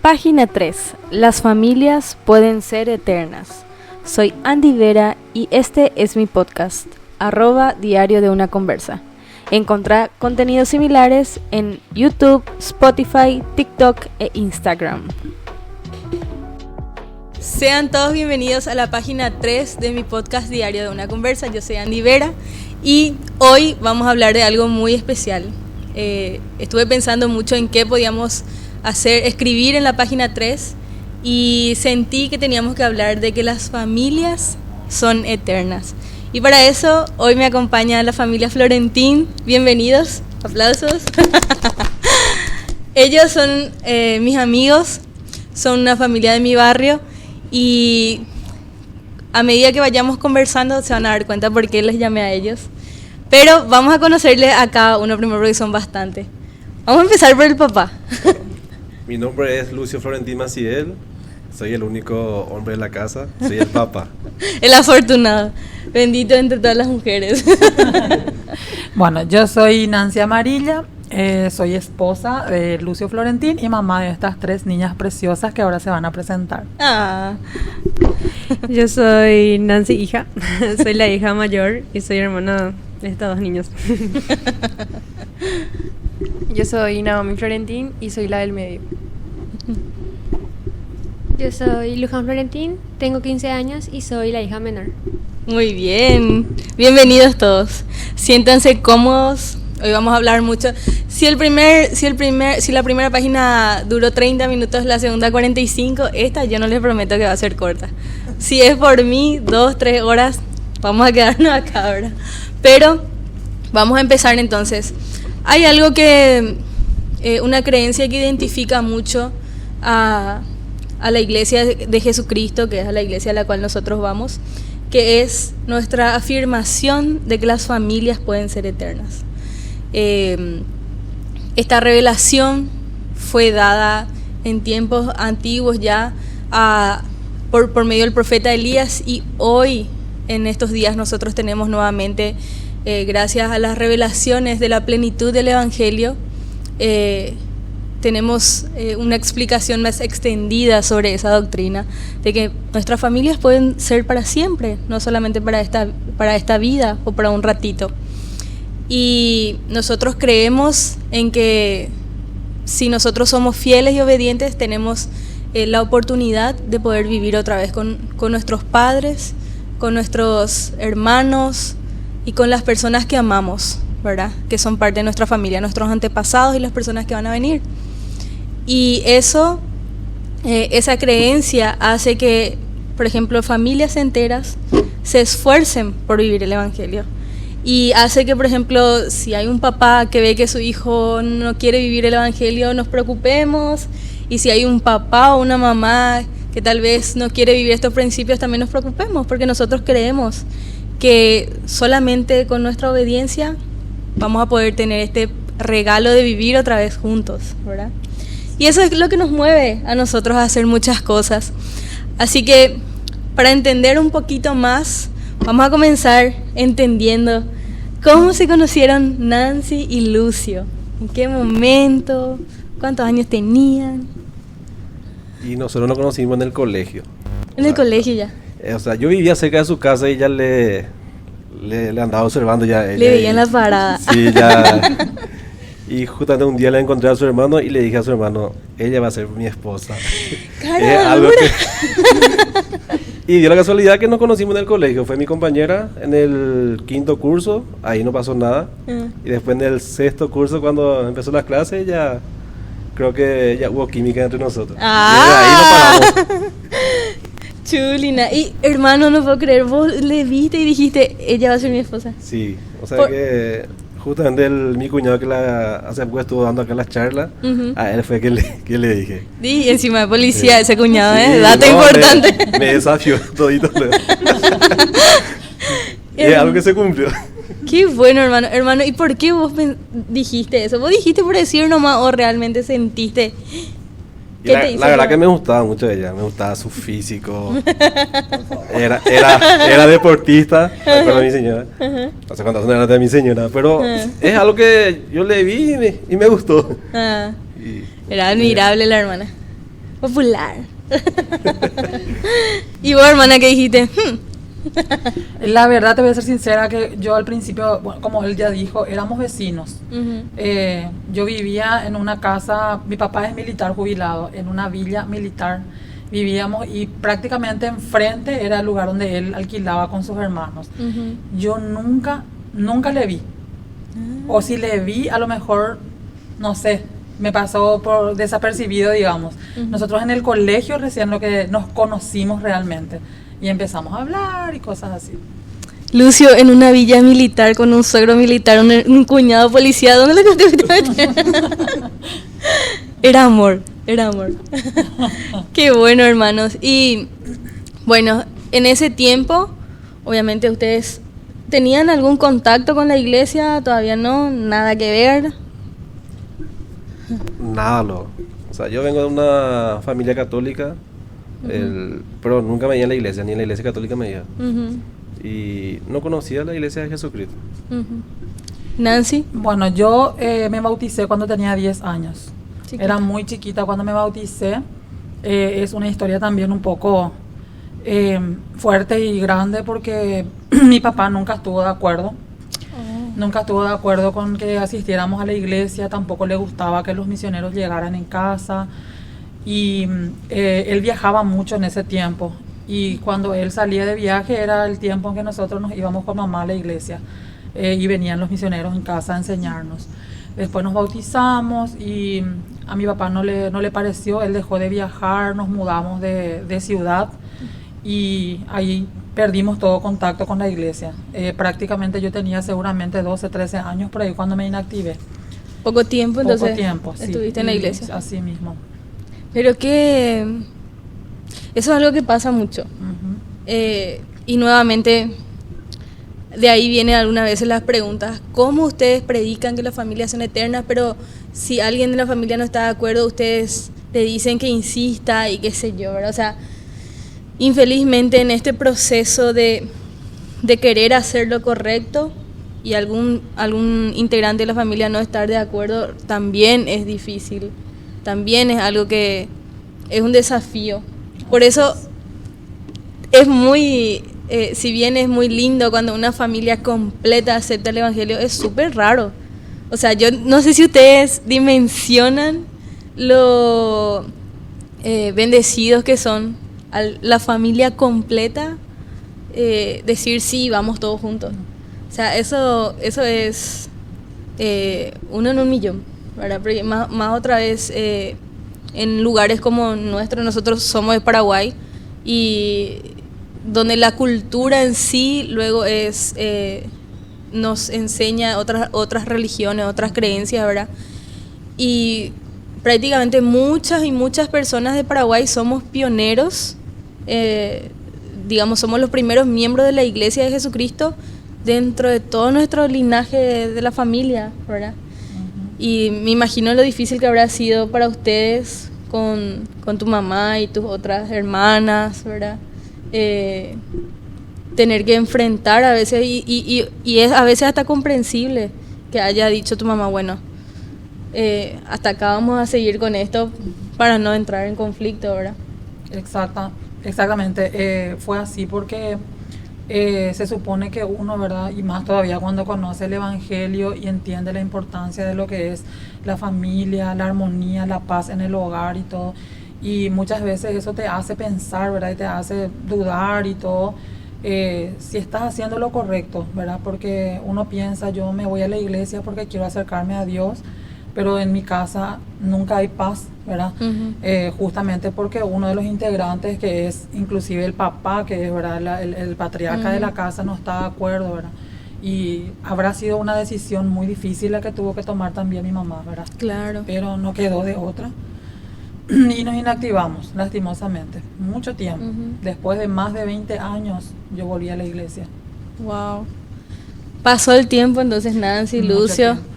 Página 3. Las familias pueden ser eternas. Soy Andy Vera y este es mi podcast, @diario de una conversa. Encontrá contenidos similares en YouTube, Spotify, TikTok e Instagram. Sean todos bienvenidos a la página 3 de mi podcast Diario de una Conversa. Yo soy Andy Vera y hoy vamos a hablar de algo muy especial. Estuve pensando mucho en qué podíamos escribir en la página 3 y sentí que teníamos que hablar de que las familias son eternas. Y para eso hoy me acompaña la familia Florentín. Bienvenidos, aplausos. Ellos son mis amigos, son una familia de mi barrio y a medida que vayamos conversando se van a dar cuenta por qué les llamé a ellos. Pero vamos a conocerles a cada uno primero porque son bastante. Vamos a empezar por el papá. Mi nombre es Lucio Florentín Maciel, soy el único hombre de la casa, soy el papá. El afortunado, bendito entre todas las mujeres. Bueno, yo soy Nancy Amarilla, soy esposa de Lucio Florentín y mamá de estas 3 niñas preciosas que ahora se van a presentar. Yo soy Nancy, hija, soy la hija mayor y soy hermana de estos 2 niños. Yo soy Naomi Florentín y soy la del medio. Yo soy Luján Florentín, tengo 15 años y soy la hija menor. Muy bien, bienvenidos todos. Siéntanse cómodos. Hoy vamos a hablar mucho. Si la primera página duró 30 minutos, la segunda 45, esta yo no les prometo que va a ser corta. Si es por mí, 2-3 horas, vamos a quedarnos acá, ¿verdad? Pero vamos a empezar entonces. Hay algo que, una creencia que identifica mucho a la iglesia de Jesucristo, que es a la iglesia a la cual nosotros vamos, que es nuestra afirmación de que las familias pueden ser eternas. Esta revelación fue dada en tiempos antiguos ya por medio del profeta Elías, y hoy en estos días nosotros tenemos nuevamente, gracias a las revelaciones de la plenitud del Evangelio, tenemos una explicación más extendida sobre esa doctrina de que nuestras familias pueden ser para siempre, no solamente para esta vida o para un ratito. Y nosotros creemos en que si nosotros somos fieles y obedientes, tenemos la oportunidad de poder vivir otra vez con nuestros padres, con nuestros hermanos y con las personas que amamos, ¿verdad? Que son parte de nuestra familia, nuestros antepasados y las personas que van a venir. Y eso, esa creencia hace que, por ejemplo, familias enteras se esfuercen por vivir el Evangelio. Y hace que, por ejemplo, si hay un papá que ve que su hijo no quiere vivir el Evangelio, nos preocupemos. Y si hay un papá o una mamá que tal vez no quiere vivir estos principios, también nos preocupemos, porque nosotros creemos que solamente con nuestra obediencia vamos a poder tener este regalo de vivir otra vez juntos, ¿verdad? Y eso es lo que nos mueve a nosotros a hacer muchas cosas. Así que, para entender un poquito más, vamos a comenzar entendiendo cómo se conocieron Nancy y Lucio. ¿En qué momento? ¿Cuántos años tenían? Y nosotros nos conocimos en el colegio. En el colegio ya. O sea, yo vivía cerca de su casa y ya le andaba observando ya. Le veía en la parada. Sí, ya. Y justamente un día le encontré a su hermano y le dije a su hermano, ella va a ser mi esposa. ¡Caramba! Y dio la casualidad que nos conocimos en el colegio. Fue mi compañera en el 5º curso, ahí no pasó nada. Y después en el 6º curso, cuando empezó las clases, ya creo que ya hubo química entre nosotros. Y ahí no paramos. Chulina. Y hermano, no puedo creer, vos le viste y dijiste, ella va a ser mi esposa. Sí, o sea que justamente mi cuñado que hace poco estuvo dando acá las charlas, a él fue que le dije. Y encima de policía, sí, ese cuñado, sí, dato importante. Me desafió todito. Y es algo que se cumplió. Qué bueno, hermano. Hermano, ¿y por qué vos dijiste eso? ¿Vos dijiste por decir nomás o realmente sentiste? La verdad que me gustaba mucho ella, me gustaba su físico. Era deportista, recuerdo a mi señora. No sé cuántas son las de mi señora, pero es algo que yo le vi y me gustó. Era admirable la hermana. Popular. Y vos, hermana, ¿qué dijiste? La verdad, te voy a ser sincera, que yo al principio, bueno, como él ya dijo, éramos vecinos. Yo vivía en una casa, mi papá es militar jubilado, en una villa militar vivíamos, y prácticamente enfrente era el lugar donde él alquilaba con sus hermanos. Yo nunca le vi. O si le vi, a lo mejor, no sé, me pasó por desapercibido, digamos. Nosotros en el colegio recién lo que nos conocimos realmente. Y empezamos a hablar y cosas así. Lucio, en una villa militar con un suegro militar, un cuñado policía, ¿dónde lo que Era amor. Qué bueno, hermanos. Y bueno, en ese tiempo, obviamente ustedes tenían algún contacto con la iglesia, todavía no, nada que ver. Nada, o sea, yo vengo de una familia católica, pero nunca me iba a la iglesia, ni en la iglesia católica me iba. Y no conocía la iglesia de Jesucristo. Nancy. Bueno, yo me bauticé cuando tenía 10 años. Chiquita. Era muy chiquita cuando me bauticé. Es una historia también un poco fuerte y grande, porque mi papá nunca estuvo de acuerdo. Nunca estuvo de acuerdo con que asistiéramos a la iglesia, tampoco le gustaba que los misioneros llegaran en casa, y él viajaba mucho en ese tiempo, y cuando él salía de viaje era el tiempo en que nosotros nos íbamos con mamá a la iglesia, y venían los misioneros en casa a enseñarnos. Después nos bautizamos y a mi papá no le pareció, él dejó de viajar, nos mudamos de ciudad, y ahí perdimos todo contacto con la iglesia. Prácticamente yo tenía seguramente 12, 13 años por ahí cuando me inactivé. Poco tiempo, entonces. Poco tiempo, sí. Estuviste en la iglesia. Así mismo. Pero que eso es algo que pasa mucho. Y nuevamente, de ahí vienen algunas veces las preguntas: ¿cómo ustedes predican que las familias son eternas? Pero si alguien de la familia no está de acuerdo, ustedes le dicen que insista y qué sé yo, ¿verdad? O sea, infelizmente en este proceso de querer hacer lo correcto y algún integrante de la familia no estar de acuerdo, también es difícil, también es algo que es un desafío. Por eso es muy, si bien es muy lindo cuando una familia completa acepta el evangelio, es súper raro. O sea, yo no sé si ustedes dimensionan lo bendecidos que son la familia completa, decir sí, vamos todos juntos. O sea, eso es uno en un millón, ¿verdad? Porque más otra vez en lugares como nosotros somos de Paraguay, y donde la cultura en sí luego nos enseña otras religiones, otras creencias, ¿verdad? Y prácticamente muchas personas de Paraguay somos pioneros, digamos, somos los primeros miembros de la Iglesia de Jesucristo dentro de todo nuestro linaje de la familia, ¿verdad? Y me imagino lo difícil que habrá sido para ustedes con tu mamá y tus otras hermanas, ¿verdad? Tener que enfrentar a veces, y es a veces hasta comprensible que haya dicho tu mamá, bueno, hasta acá vamos a seguir con esto para no entrar en conflicto, ¿verdad? Exactamente, fue así porque se supone que uno, ¿verdad? Y más todavía cuando conoce el evangelio y entiende la importancia de lo que es la familia, la armonía, la paz en el hogar y todo, y muchas veces eso te hace pensar, ¿verdad? Y te hace dudar y todo, si estás haciendo lo correcto, ¿verdad? Porque uno piensa, yo me voy a la iglesia porque quiero acercarme a Dios, pero en mi casa nunca hay paz, ¿verdad? Justamente porque uno de los integrantes, que es inclusive el papá, que es, ¿verdad?, el patriarca de la casa, no está de acuerdo, ¿verdad? Y habrá sido una decisión muy difícil la que tuvo que tomar también mi mamá, ¿verdad? Claro. Pero no quedó de otra. Y nos inactivamos, lastimosamente, mucho tiempo. Después de más de 20 años, yo volví a la iglesia. Wow. Pasó el tiempo, entonces Nancy, Mucho Lucio, tiempo.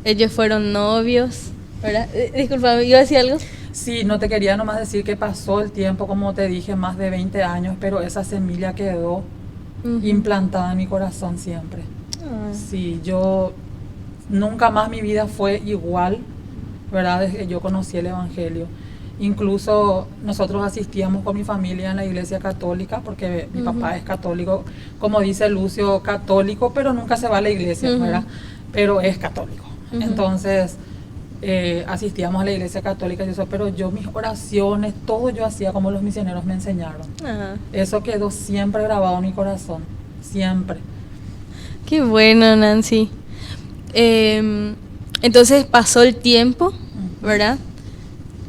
ellos fueron novios, ¿verdad? Disculpa, ¿iba a decir algo? Sí, no te quería nomás decir que pasó el tiempo, como te dije, más de 20 años, pero esa semilla quedó implantada en mi corazón siempre. Sí, yo nunca más mi vida fue igual, ¿verdad? Desde que yo conocí el evangelio. Incluso nosotros asistíamos con mi familia en la iglesia católica, porque mi papá es católico, como dice Lucio, católico, pero nunca se va a la iglesia, ¿verdad? Pero es católico. Entonces, asistíamos a la iglesia católica y eso, pero yo mis oraciones, todo yo hacía como los misioneros me enseñaron. Eso quedó siempre grabado en mi corazón, siempre. Qué bueno, Nancy. Entonces pasó el tiempo, ¿verdad?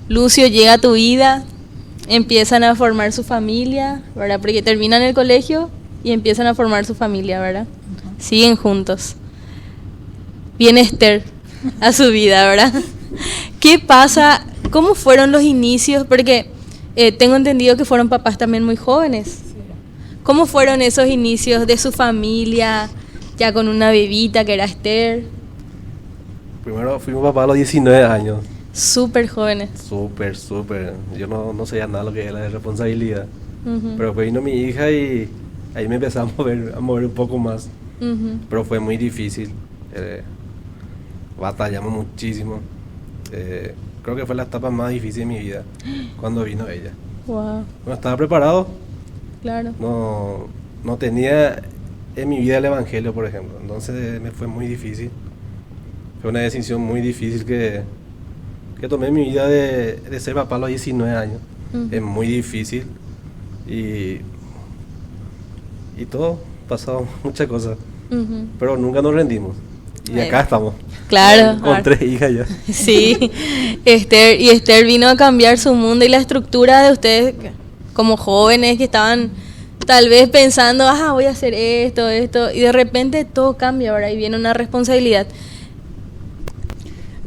Lucio llega a tu vida, empiezan a formar su familia, ¿verdad? Porque terminan el colegio y empiezan a formar su familia, ¿verdad? Siguen juntos. Viene Esther a su vida, ¿verdad? ¿Qué pasa? ¿Cómo fueron los inicios? Porque tengo entendido que fueron papás también muy jóvenes. ¿Cómo fueron esos inicios de su familia, ya con una bebita que era Esther? Primero fuimos papás a los 19 años. Súper jóvenes. Súper. Yo no sabía nada lo que era la responsabilidad. Pero después vino mi hija y ahí me empecé a mover un poco más. Pero fue muy difícil. Batallamos muchísimo. Creo que fue la etapa más difícil de mi vida cuando vino ella. Wow. No estaba preparado. Claro. No tenía en mi vida el evangelio, por ejemplo. Entonces me fue muy difícil. Fue una decisión muy difícil que tomé en mi vida de ser papá a los 19 años. Es muy difícil. Y todo, pasado muchas cosas. Pero nunca nos rendimos. Y acá estamos. Claro. Con 3 hijas ya. Sí. Esther vino a cambiar su mundo y la estructura de ustedes como jóvenes que estaban tal vez pensando, voy a hacer esto, y de repente todo cambia, ¿verdad? Y viene una responsabilidad.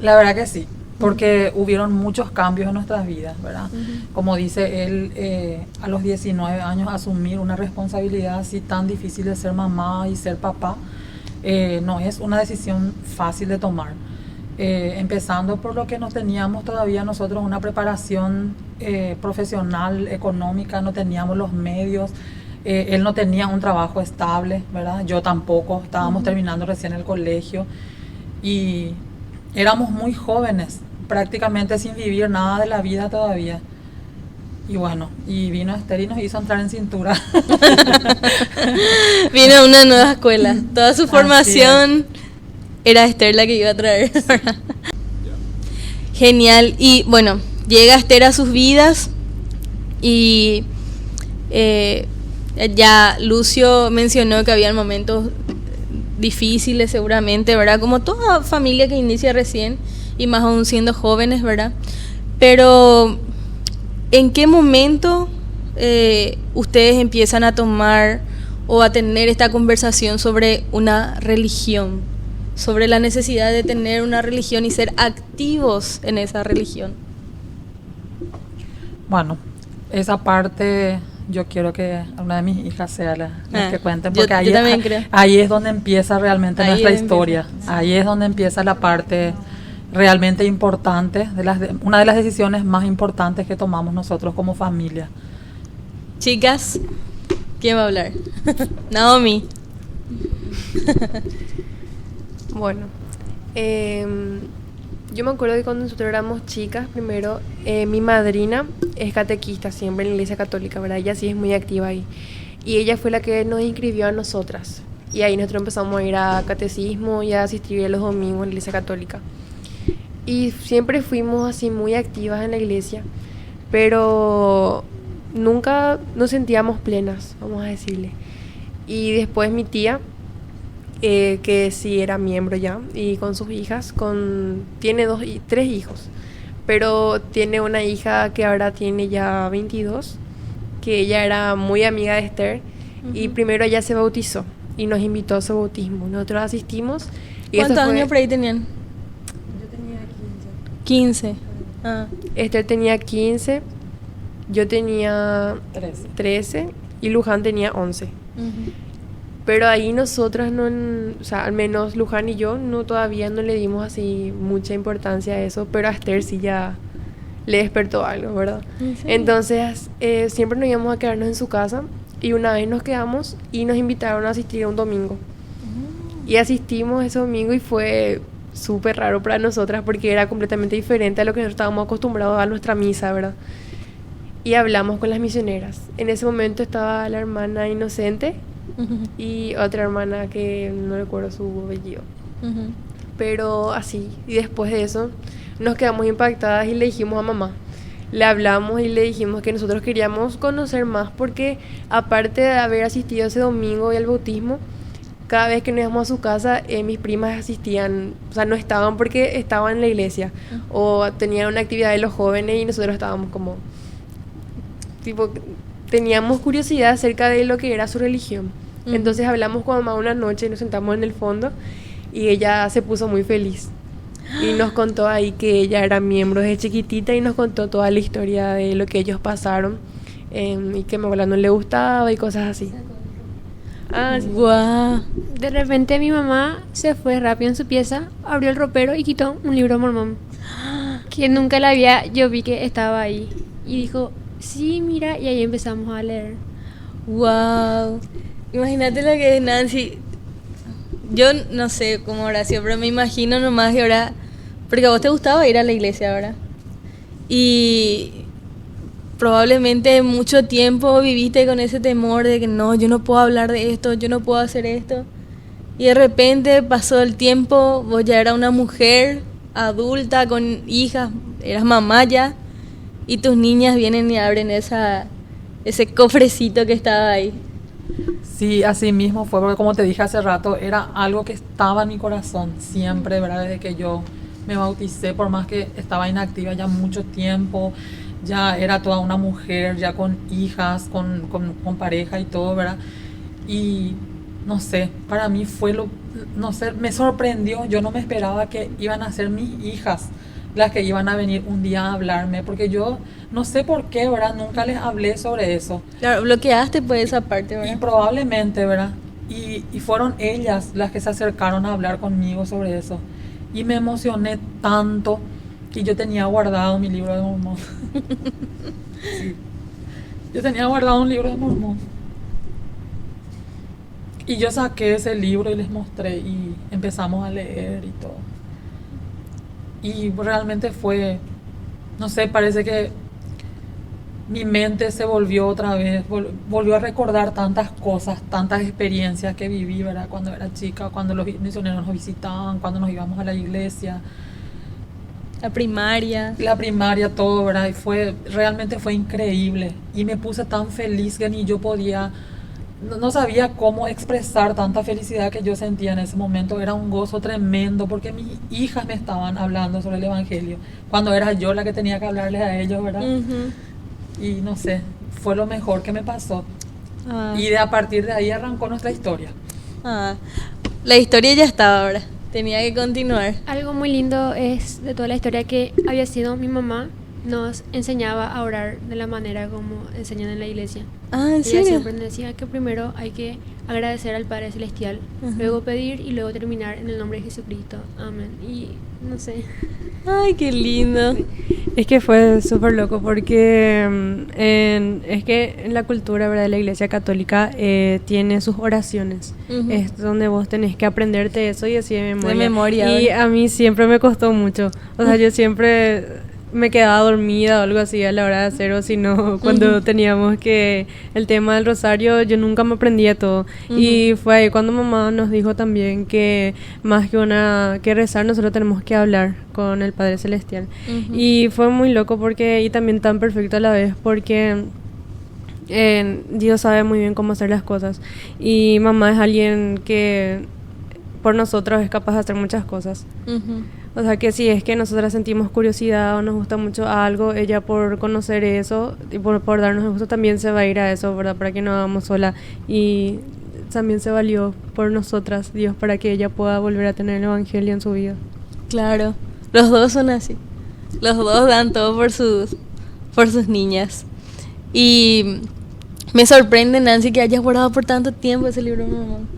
La verdad que sí, porque hubieron muchos cambios en nuestras vidas, ¿verdad? Como dice él, a los 19 años asumir una responsabilidad así tan difícil de ser mamá y ser papá, no es una decisión fácil de tomar. Empezando por lo que no teníamos todavía nosotros una preparación profesional, económica, no teníamos los medios. Él no tenía un trabajo estable, ¿verdad? Yo tampoco, estábamos terminando recién el colegio y éramos muy jóvenes, prácticamente sin vivir nada de la vida todavía. Y bueno, y vino Esther y nos hizo entrar en cintura. Vino a una nueva escuela. Toda su formación era Esther la que iba a traer. Genial. Y bueno, llega Esther a sus vidas y ya Lucio mencionó que habían momentos difíciles seguramente, ¿verdad? Como toda familia que inicia recién y más aún siendo jóvenes, ¿verdad? Pero ¿en qué momento ustedes empiezan a tomar o a tener esta conversación sobre una religión? Sobre la necesidad de tener una religión y ser activos en esa religión. Bueno, esa parte yo quiero que una de mis hijas sea la que cuente, porque ahí es donde empieza realmente nuestra historia. Ahí es donde empieza la parte realmente importante, una de las decisiones más importantes que tomamos nosotros como familia. Chicas, ¿quién va a hablar? Naomi. Bueno, yo me acuerdo que cuando nosotros éramos chicas, primero, mi madrina es catequista siempre en la iglesia católica, ¿verdad? Ella sí es muy activa ahí. Y ella fue la que nos inscribió a nosotras. Y ahí nosotros empezamos a ir a catecismo y a asistir los domingos en la iglesia católica. Y siempre fuimos así muy activas en la iglesia, pero nunca nos sentíamos plenas, vamos a decirle. Y después mi tía, que sí era miembro ya, y con sus hijas, tiene 3 hijos, pero tiene una hija que ahora tiene ya 22, que ella era muy amiga de Esther, y primero ella se bautizó y nos invitó a su bautismo. Nosotros asistimos. Y ¿cuántos años por ahí tenían? Yo tenía 15. Esther tenía 15, yo tenía 13 y Luján tenía 11. Pero ahí nosotras al menos Luján y yo todavía no le dimos así mucha importancia a eso, pero a Esther sí ya le despertó algo, ¿verdad? ¿Sí? Entonces siempre nos íbamos a quedarnos en su casa y una vez nos quedamos y nos invitaron a asistir a un domingo. Y asistimos ese domingo y fue súper raro para nosotras porque era completamente diferente a lo que nosotros estábamos acostumbrados a nuestra misa, ¿verdad? Y hablamos con las misioneras. En ese momento estaba la hermana Inocente y otra hermana que no recuerdo su apellido. Pero así, y después de eso nos quedamos impactadas y le dijimos a mamá. Le hablamos y le dijimos que nosotros queríamos conocer más porque aparte de haber asistido ese domingo y al bautismo, cada vez que nos íbamos a su casa, mis primas asistían, o sea, no estaban porque estaban en la iglesia o tenían una actividad de los jóvenes y nosotros estábamos como, tipo, teníamos curiosidad acerca de lo que era su religión. Entonces hablamos con mamá una noche y nos sentamos en el fondo y ella se puso muy feliz. Y nos contó ahí que ella era miembro desde chiquitita y nos contó toda la historia de lo que ellos pasaron y que a mi abuela no le gustaba y cosas así. Sí. Guau. De repente mi mamá se fue rápido en su pieza, abrió el ropero y quitó un libro mormón. Que nunca la había, yo vi que estaba ahí. Y dijo, sí, mira, y ahí empezamos a leer. Wow. Imagínate lo que es Nancy. Yo no sé cómo habrá sido, pero me imagino nomás que ahora, porque a vos te gustaba ir a la iglesia ahora. Y probablemente mucho tiempo viviste con ese temor de que no, yo no puedo hablar de esto, yo no puedo hacer esto. Y de repente pasó el tiempo, vos ya eras una mujer adulta con hijas, eras mamá ya, y tus niñas vienen y abren ese cofrecito que estaba ahí. Sí, así mismo fue, porque como te dije hace rato, era algo que estaba en mi corazón siempre, ¿verdad? Desde que yo me bauticé, por más que estaba inactiva ya mucho tiempo, ya era toda una mujer, ya con hijas, con pareja y todo, ¿verdad? Y no sé, para mí fue no sé, me sorprendió, yo no me esperaba que iban a ser mis hijas las que iban a venir un día a hablarme, porque yo no sé por qué, ¿verdad? Nunca les hablé sobre eso. Claro, bloqueaste pues esa parte, ¿verdad? Y probablemente, ¿verdad? Y fueron ellas las que se acercaron a hablar conmigo sobre eso. Y me emocioné tanto que yo tenía guardado mi libro de Mormón. Sí. Yo tenía guardado un libro de Mormón. Y yo saqué ese libro y les mostré y empezamos a leer y todo. Y realmente fue, no sé, parece que mi mente se volvió otra vez, volvió a recordar tantas cosas, tantas experiencias que viví, ¿verdad? Cuando era chica, cuando los misioneros nos visitaban, cuando nos íbamos a la iglesia. La primaria, Todo, ¿verdad? Y realmente fue increíble. Y me puse tan feliz que ni yo podía, no sabía cómo expresar tanta felicidad que yo sentía en ese momento. Era un gozo tremendo porque mis hijas me estaban hablando sobre el Evangelio, cuando era yo la que tenía que hablarles a ellos, ¿verdad? Y no sé, fue lo mejor que me pasó. Y a partir de ahí arrancó nuestra historia. La historia ya estaba ahora, tenía que continuar. Algo muy lindo es de toda la historia que había sido mi mamá. Nos enseñaba a orar de la manera como enseñan en la iglesia. ¿En Ella serio? siempre nos decía que primero hay que agradecer al Padre Celestial, luego pedir y luego terminar en el nombre de Jesucristo. Amén. Y no sé. Ay, qué lindo. Es que fue súper loco porque es que en la cultura, ¿verdad?, de la Iglesia Católica tiene sus oraciones. Es donde vos tenés que aprenderte eso y así de memoria. Y a mí siempre me costó mucho. O sea, yo siempre me quedaba dormida o algo así a la hora de hacer, o si no, cuando teníamos que el tema del rosario, yo nunca me aprendía todo. Y fue ahí cuando mamá nos dijo también que más que rezar, nosotros tenemos que hablar con el Padre Celestial. Y fue muy loco porque, y también tan perfecto a la vez, porque Dios sabe muy bien cómo hacer las cosas. Y mamá es alguien que por nosotros es capaz de hacer muchas cosas. O sea que si es que nosotras sentimos curiosidad o nos gusta mucho algo, ella por conocer eso y por darnos el gusto también se va a ir a eso, ¿verdad? Para que no hagamos sola. Y también se valió por nosotras, Dios, para que ella pueda volver a tener el Evangelio en su vida. Claro, los dos son así. Los dos dan todo por sus niñas. Y me sorprende, Nancy, que hayas guardado por tanto tiempo ese libro de Mormón.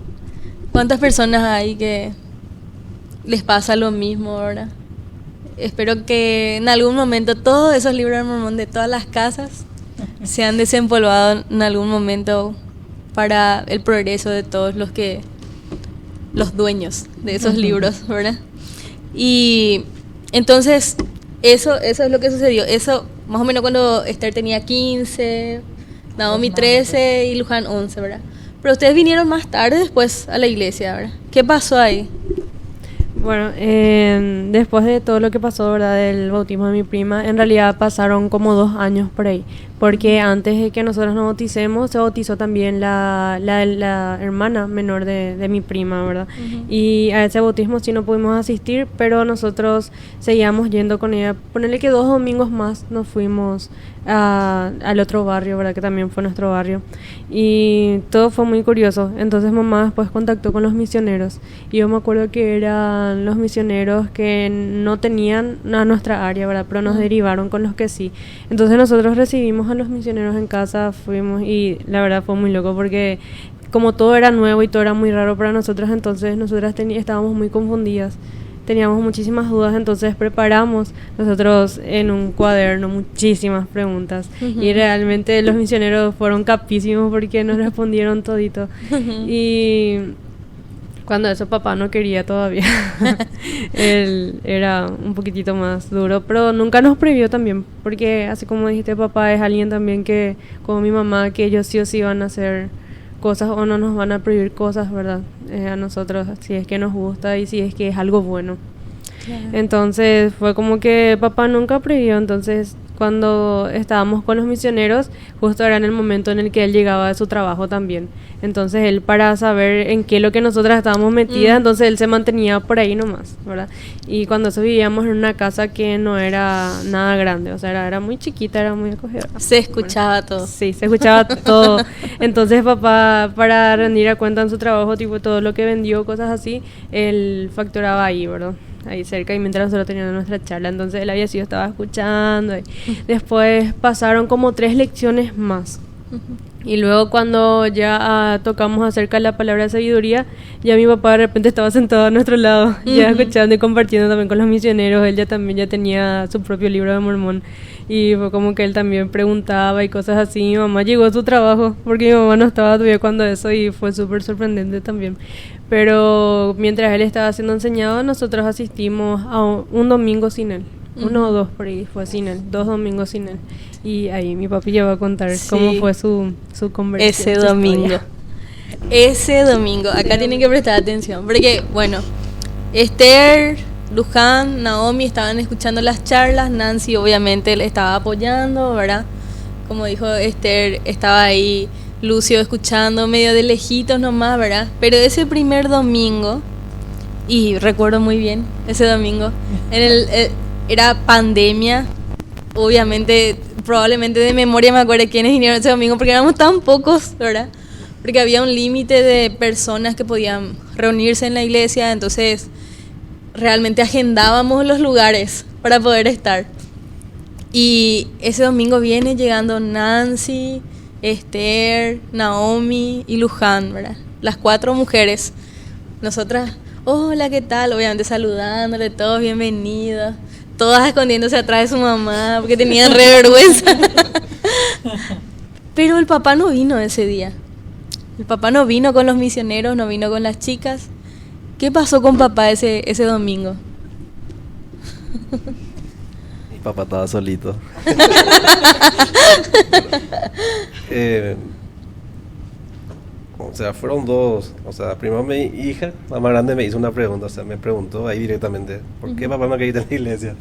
¿Cuántas personas hay que les pasa lo mismo ahora? Espero que en algún momento todos esos libros de Mormón de todas las casas se han desempolvado en algún momento para el progreso de todos los dueños de esos libros, ¿verdad? Y entonces, eso es lo que sucedió. Eso, más o menos cuando Esther tenía 15, Naomi 13 y Luján 11, ¿verdad? Pero ustedes vinieron más tarde después a la iglesia, ¿verdad? ¿Qué pasó ahí? Bueno, después de todo lo que pasó, ¿verdad? Del bautismo de mi prima, en realidad pasaron como 2 años por ahí. Porque antes de que nosotros nos bauticemos, se bautizó también la hermana menor de mi prima, ¿verdad? Y a ese bautismo sí no pudimos asistir, pero nosotros seguíamos yendo con ella. Ponerle que 2 domingos más nos fuimos al otro barrio, ¿verdad? Que también fue nuestro barrio. Y todo fue muy curioso. Entonces mamá después contactó con los misioneros. Y yo me acuerdo que eran los misioneros que no tenían a nuestra área, ¿verdad? Pero nos derivaron con los que sí. Entonces nosotros recibimos a los misioneros en casa, fuimos y la verdad fue muy loco porque como todo era nuevo y todo era muy raro para nosotras, entonces nosotras estábamos muy confundidas, teníamos muchísimas dudas, entonces preparamos nosotros en un cuaderno muchísimas preguntas y realmente los misioneros fueron capísimos porque nos respondieron todito y cuando eso papá no quería todavía. Él era un poquitito más duro, pero nunca nos prohibió también, porque así como dijiste, papá es alguien también que, como mi mamá, que ellos sí o sí van a hacer cosas o no nos van a prohibir cosas, ¿verdad? A nosotros, si es que nos gusta y si es que es algo bueno. Claro. Entonces fue como que papá nunca prohibió, entonces cuando estábamos con los misioneros, justo era en el momento en el que él llegaba de su trabajo también. Entonces él, para saber en qué es lo que nosotras estábamos metidas, entonces él se mantenía por ahí nomás, ¿verdad? Y cuando eso vivíamos en una casa que no era nada grande, o sea, era muy chiquita, era muy acogedora. Se escuchaba todo. Sí, se escuchaba todo. Entonces papá, para rendir a cuenta en su trabajo, tipo todo lo que vendió, cosas así, él facturaba ahí, ¿verdad? Ahí cerca, y mientras nosotros teníamos nuestra charla, entonces él había sido, estaba escuchando y después pasaron como 3 lecciones más y luego cuando ya tocamos acerca de la palabra de sabiduría, ya mi papá de repente estaba sentado a nuestro lado, ya escuchando y compartiendo también con los misioneros. Él ya también ya tenía su propio libro de Mormón y fue como que él también preguntaba y cosas así. Mi mamá llegó a su trabajo porque mi mamá no estaba todavía cuando eso y fue súper sorprendente también. Pero mientras él estaba siendo enseñado, nosotros asistimos a un domingo sin él. 1 o 2 por ahí fue sin él, 2 domingos sin él. Y ahí mi papi ya va a contar cómo fue su conversión. Ese domingo, acá tienen que prestar atención, porque bueno, Esther, Luján, Naomi estaban escuchando las charlas, Nancy obviamente le estaba apoyando, ¿verdad? Como dijo Esther, estaba ahí Lucio escuchando medio de lejitos nomás, ¿verdad? Pero ese primer domingo, y recuerdo muy bien ese domingo, era pandemia, obviamente, probablemente de memoria me acuerdo quiénes vinieron ese domingo, porque éramos tan pocos, ¿verdad? Porque había un límite de personas que podían reunirse en la iglesia, entonces realmente agendábamos los lugares para poder estar. Y ese domingo viene llegando Nancy, Esther, Naomi y Luján, ¿verdad? Las 4 mujeres. Nosotras, hola, ¿qué tal? Obviamente saludándole, todos bienvenidos. Todas escondiéndose atrás de su mamá porque tenían re vergüenza. Pero el papá no vino ese día. El papá no vino con los misioneros, no vino con las chicas. ¿Qué pasó con papá ese domingo? Mi papá estaba solito. O sea, fueron 2. O sea, primero mi hija, la más grande, me hizo una pregunta. O sea, me preguntó ahí directamente: ¿por qué papá no quería ir a la iglesia?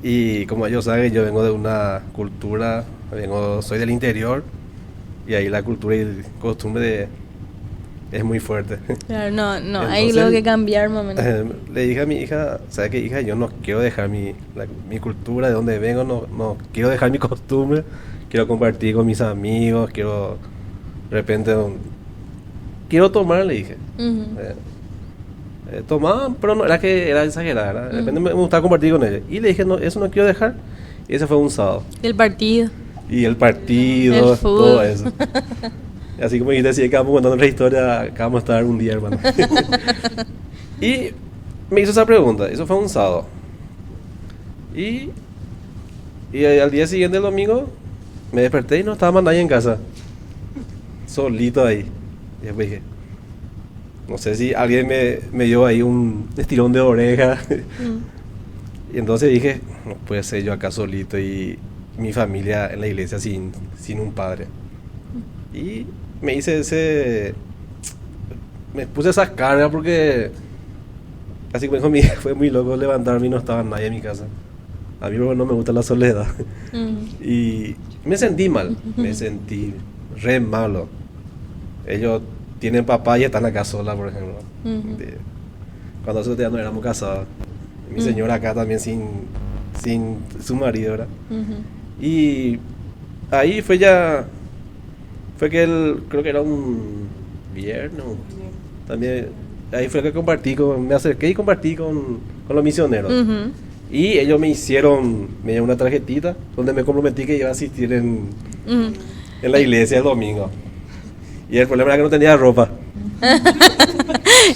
Y como ellos saben, yo vengo de una cultura, soy del interior, y ahí la cultura y costumbre es muy fuerte. Claro, no, Entonces, hay algo que cambiar, mamá. Le dije a mi hija: ¿sabes qué, hija? Yo no quiero dejar mi cultura, de donde vengo, no quiero dejar mi costumbre, quiero compartir con mis amigos, quiero, de repente, quiero tomar, le dije. Tomaba, pero no era que era exagerada, de repente me gustaba compartir con ella. Y le dije: no, eso no quiero dejar. Y ese fue un sábado. El partido. Y el partido, el fútbol. todo eso. Así como dijiste, si acabamos contando otra historia, acabamos de estar un día, hermano. Y me hizo esa pregunta, eso fue un sábado. Y al día siguiente, el domingo, me desperté y no estaba más nadie en casa. Solito ahí. Y después dije: no sé si alguien me dio ahí un estirón de oreja. Y entonces dije, no puede ser yo acá solito y mi familia en la iglesia sin un padre. Y me puse esas cargas porque, así como dijo mi hija, fue muy loco levantarme y no estaba nadie en mi casa. A mí no me gusta la soledad. Y me sentí mal, me sentí re malo. Ellos tienen papá y están acá sola, por ejemplo. Cuando nosotros ya no éramos casados. Mi señora acá también sin su marido, ¿verdad? Y ahí fue que creo que era un viernes. También ahí fue que me acerqué y compartí con los misioneros. Y ellos me dieron una tarjetita donde me comprometí que iba a asistir en la iglesia el domingo. Y el problema era que no tenía ropa.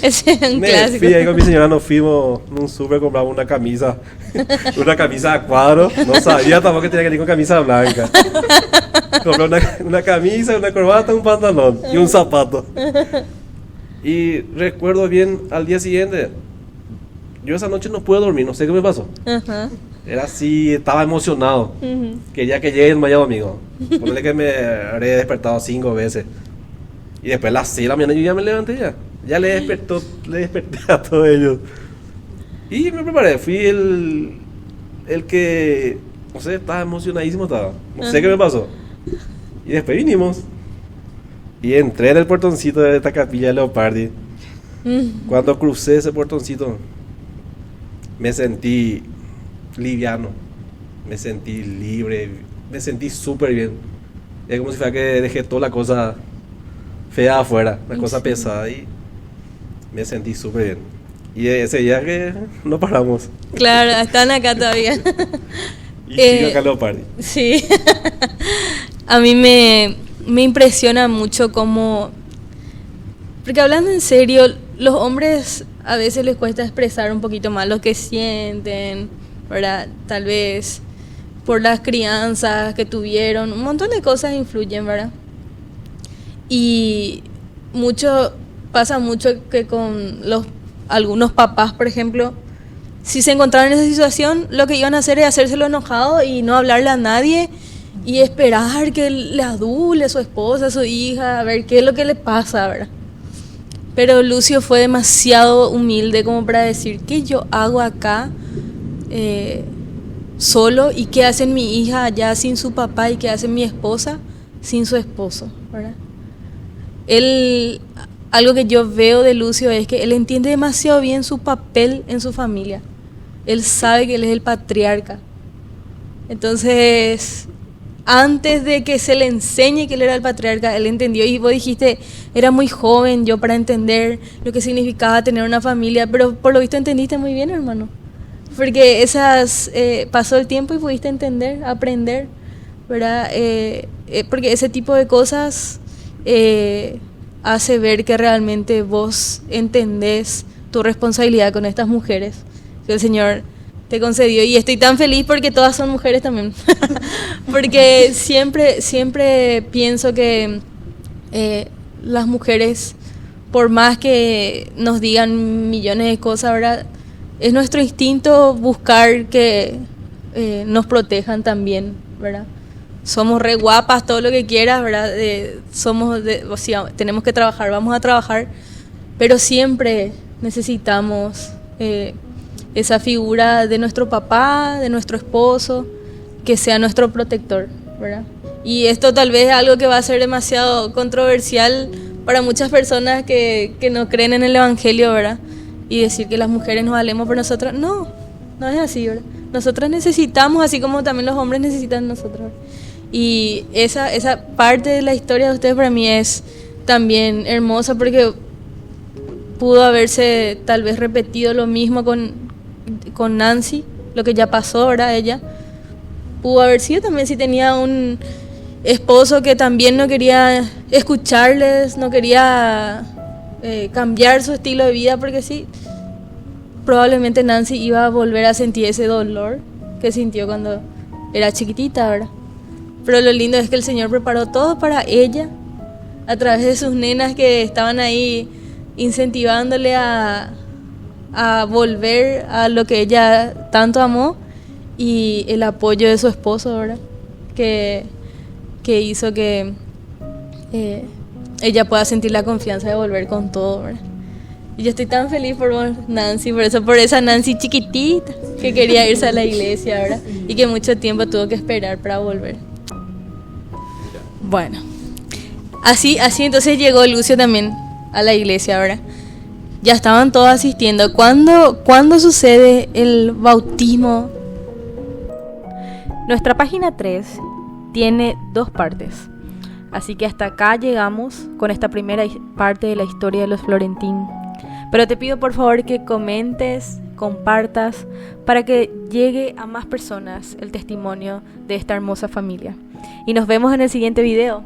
Ese es un clásico. Fui ahí con mi señora, nos fuimos en un súper, compramos una camisa a cuadro. No sabía tampoco que tenía que ir con camisa blanca. Compré una camisa, una corbata, un pantalón y un zapato. Y recuerdo bien al día siguiente, yo esa noche no pude dormir, no sé qué me pasó. Era así, estaba emocionado. Quería que llegue el mañana domingo. Ponle que me habré despertado 5 veces. Y después a las 6 de la mañana yo ya me levanté ya. Ya le desperté a todos ellos. Y me preparé, fui el que, no sé, estaba emocionadísimo, no sé qué me pasó. Y después vinimos. Y entré en el portoncito de esta capilla de Leopardi. Cuando crucé ese portoncito, me sentí liviano, me sentí libre, me sentí súper bien. Es como si fuera que dejé toda la cosa fea afuera, la cosa pesada, y me sentí súper bien. Y ese día que no paramos. Claro, están acá todavía. Y sigo acá en Leopardi. Sí. A mí me impresiona mucho cómo... Porque hablando en serio, los hombres a veces les cuesta expresar un poquito más lo que sienten, ¿verdad? Tal vez por las crianzas que tuvieron, un montón de cosas influyen, ¿verdad? Y pasa mucho que con algunos papás, por ejemplo, si se encontraban en esa situación, lo que iban a hacer es hacérselo enojado y no hablarle a nadie y esperar que le adule a su esposa, a su hija, a ver qué es lo que le pasa, ¿verdad? Pero Lucio fue demasiado humilde como para decir, ¿qué yo hago acá solo? ¿Y qué hace mi hija allá sin su papá? ¿Y qué hace mi esposa sin su esposo? ¿Verdad? Algo que yo veo de Lucio es que él entiende demasiado bien su papel en su familia. Él sabe que él es el patriarca. Entonces, antes de que se le enseñe que él era el patriarca, él entendió. Y vos dijiste, era muy joven yo para entender lo que significaba tener una familia, pero por lo visto entendiste muy bien, hermano. Porque pasó el tiempo y pudiste entender, aprender, ¿verdad? Porque ese tipo de cosas hace ver que realmente vos entendés tu responsabilidad con estas mujeres que el Señor te concedió. Y estoy tan feliz porque todas son mujeres también. Porque siempre pienso que las mujeres, por más que nos digan millones de cosas, ¿verdad? Es nuestro instinto buscar que nos protejan también, ¿verdad? Somos re guapas, todo lo que quieras, ¿verdad? Tenemos que trabajar, vamos a trabajar, pero siempre necesitamos esa figura de nuestro papá, de nuestro esposo, que sea nuestro protector, ¿verdad? Y esto tal vez es algo que va a ser demasiado controversial para muchas personas que no creen en el Evangelio, ¿verdad? Y decir que las mujeres nos valemos por nosotras. No es así, ¿verdad? Nosotras necesitamos, así como también los hombres necesitan nosotros. Y esa parte de la historia de ustedes para mí es también hermosa, porque pudo haberse tal vez repetido lo mismo con Nancy, lo que ya pasó, ¿verdad? Ella pudo haber sido también si tenía un esposo que también no quería escucharles, no quería cambiar su estilo de vida, porque sí, probablemente Nancy iba a volver a sentir ese dolor que sintió cuando era chiquitita, ¿verdad? Pero lo lindo es que el Señor preparó todo para ella a través de sus nenas que estaban ahí incentivándole a volver a lo que ella tanto amó, y el apoyo de su esposo, ¿verdad? Que hizo que ella pueda sentir la confianza de volver con todo, ¿verdad? Y yo estoy tan feliz por vos, Nancy, por esa Nancy chiquitita que quería irse a la iglesia, ¿verdad? Y que mucho tiempo tuvo que esperar para volver. Bueno, así entonces llegó Lucio también a la iglesia, ¿verdad? Ya estaban todos asistiendo. ¿Cuándo sucede el bautismo? Nuestra página 3 tiene 2 partes. Así que hasta acá llegamos con esta primera parte de la historia de los Florentín. Pero te pido por favor que comentes, compartas, para que llegue a más personas el testimonio de esta hermosa familia. Y nos vemos en el siguiente video.